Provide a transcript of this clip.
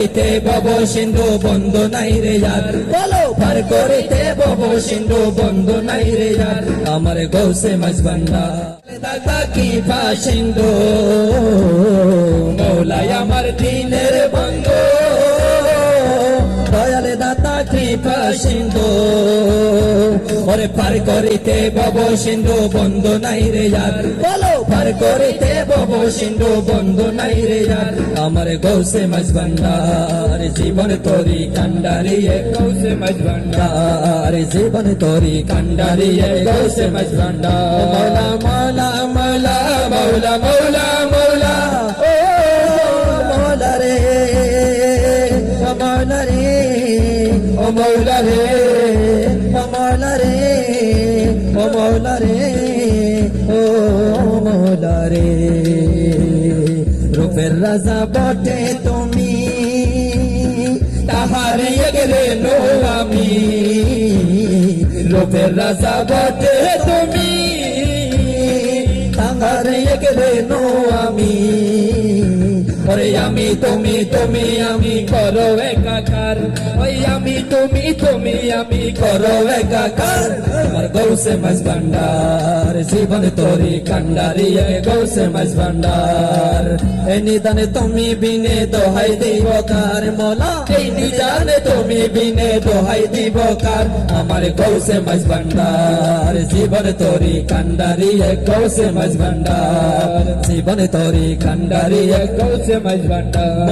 ভব সিন্ধু বন্ধু নাই রে যার, বলো পার করিতে ভব সিন্ধু বন্ধু নাই রে যার, আমার গৌসে মজবন্ডা দাদা কি সিন্ধু মৌলাই আমার দিনের বন্ধু, দয়াল দাতা কৃপা সিন্ধু, ওরে পার করিতে ভব সিন্ধু বন্ধু নাই রে যার, বলো পার করিতে ভব সিন্ধু বন্ধু নাই রে যার, আমার গৌসে মজবন্ডার জীবন তোরি কান্ডারি গৌসে মজবন্ডার জীবন তোরি কান্ডারি গৌসে মজবন্ডার, মৌলা মৌলা মৌলা মৌলা মৌলা ও মৌলা রে মৌলা রে ও মৌলা রে ও মৌলা রে ও মৌলা রে ও মৌলা রে, রূপের রাজা বটে তুমি তাহার এগরে নো আমি, রূপের রাজা বটে তুমি তাহার এগরে নো আমি, ওরে আমি তুমি তুমি আমি করো একাকার, ওই আমি তুমি তুমি আমি করো একাকার, আমার গৌসে মজবন্ডার জীবন তোরি কান্ডারি গৌসে মজবন্ডার, এই নিদানে তুমি বিনে দোহাই দিব কার, মোলা এই নিদানে তুমি বিনে দোহাই দিব কার, আমার গৌসে মজবন্ডার জীবন তোরি কান্ডারি গৌসে মজবন্ডার জীবন তোরি কান্ডারি গৌসে মজবন্ডার।